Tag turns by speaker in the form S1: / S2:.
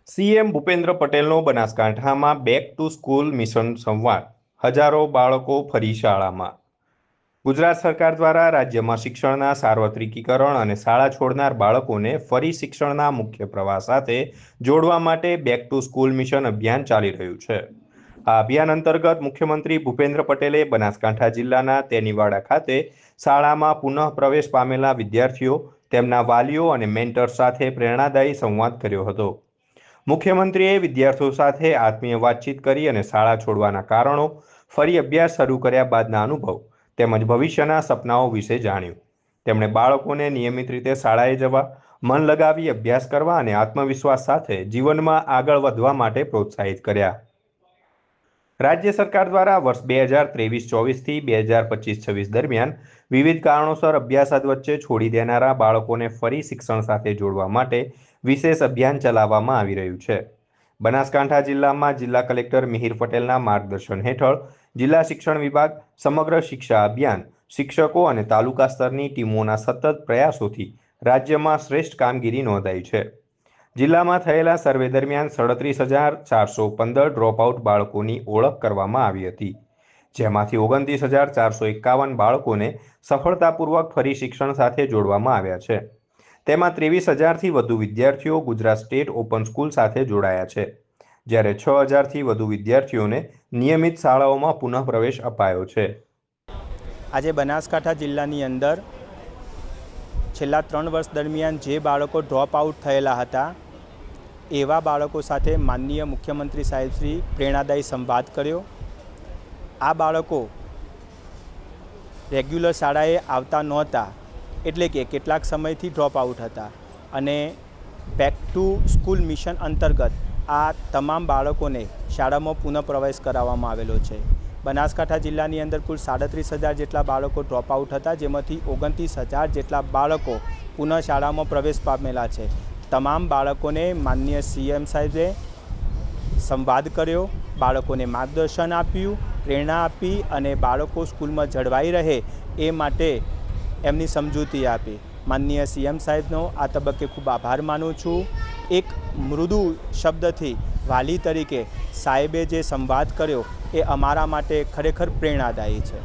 S1: CM Bhupendra પટેલનો બનાસકાંઠામાં back to school mission સંવાદ. હજારો બાળકો ફરી શાળામાં. ગુજરાત સરકાર દ્વારા રાજ્યમાં શિક્ષણના સાર્વત્રિકીકરણ અને શાળા છોડનાર બાળકોને ફરી શિક્ષણના મુખ્ય પ્રવાહ સાથે જોડવા માટે બેક ટુ સ્કૂલ મિશન અભિયાન ચાલી રહ્યું છે. આ અભિયાન અંતર્ગત મુખ્યમંત્રી ભૂપેન્દ્ર પટેલે બનાસકાંઠા જિલ્લાના તેનીવાડા ખાતે શાળામાં પુનઃ પ્રવેશ પામેલા વિદ્યાર્થીઓ, તેમના વાલીઓ અને મેન્ટર્સ સાથે પ્રેરણાદાયી સંવાદ કર્યો હતો. મુખ્યમંત્રીએ વિદ્યાર્થીઓ સાથે આત્મીય વાતચીત કરી અને શાળા છોડવાના કારણો, ફરી અભ્યાસ શરૂ કર્યા બાદના અનુભવ તેમજ ભવિષ્યના સપનાઓ વિશે જાણ્યું. તેમણે બાળકોને નિયમિત રીતે શાળાએ જવા, મન લગાવી અભ્યાસ કરવા અને આત્મવિશ્વાસ સાથે જીવનમાં આગળ વધવા માટે પ્રોત્સાહિત કર્યા. રાજ્ય સરકાર દ્વારા વર્ષ 2023-24થી 2025-26 દરમિયાન વિવિધ કારણોસર અભ્યાસ વચ્ચે છોડી દેનારા બાળકોને ફરી શિક્ષણ સાથે જોડવા માટે વિશેષ અભિયાન ચલાવવામાં આવી રહ્યું છે. બનાસકાંઠા જિલ્લામાં જિલ્લા કલેક્ટર મિહિર પટેલના માર્ગદર્શન હેઠળ જિલ્લા શિક્ષણ વિભાગ, સમગ્ર શિક્ષા અભિયાન, શિક્ષકો અને તાલુકા સ્તરની ટીમોના સતત પ્રયાસોથી રાજ્યમાં શ્રેષ્ઠ કામગીરી નોંધાઈ છે. જિલ્લામાં થયેલા સર્વે દરમિયાન 37,415 ડ્રોપઆઉટ બાળકોની ઓળખ કરવામાં આવી હતી, જેમાંથી 29,451 બાળકોને સફળતાપૂર્વક ફરી શિક્ષણ સાથે જોડવામાં આવ્યા છે. તેમાં 23,000થી વધુ વિદ્યાર્થીઓ ગુજરાત સ્ટેટ ઓપન સ્કૂલ સાથે જોડાયા છે, જ્યારે 6,000થી વધુ વિદ્યાર્થીઓને નિયમિત શાળાઓમાં પુનઃ પ્રવેશ અપાયો છે.
S2: આજે બનાસકાંઠા જિલ્લાની અંદર છેલ્લા 3 વર્ષ દરમિયાન જે બાળકો ડ્રોપ આઉટ થયેલા હતા એવા બાળકો સાથે માનનીય મુખ્યમંત્રી સાહેબશ્રી પ્રેરણાદાયી સંવાદ કર્યો. આ બાળકો રેગ્યુલર શાળાએ આવતા નહોતા, એટલે કે કેટલાક સમયથી ડ્રોપ આઉટ હતા, અને બેક ટુ સ્કૂલ મિશન અંતર્ગત આ તમામ બાળકોને શાળામાં પુનઃ પ્રવેશ કરાવવામાં આવેલો છે. બનાસકાંઠા જિલ્લાની અંદર કુલ 37,000 જેટલા બાળકો ડ્રોપ આઉટ હતા, જેમાંથી 29,000 જેટલા બાળકો પુનઃ શાળામાં પ્રવેશ પામેલા છે. તમામ બાળકોને માનનીય સીએમ સાહેબે સંવાદ કર્યો, બાળકોને માર્ગદર્શન આપ્યું, પ્રેરણા આપી અને બાળકો સ્કૂલમાં જળવાઈ રહે એ માટે એમની સમજૂતી આપી. માનનીય સીએમ સાહેબનો આ તબક્કે ખૂબ આભાર માનું છું. એક મૃદુ શબ્દથી વાલી તરીકે સાહેબે જે સંવાદ કર્યો એ અમારા માટે ખરેખર પ્રેરણાદાયી છે.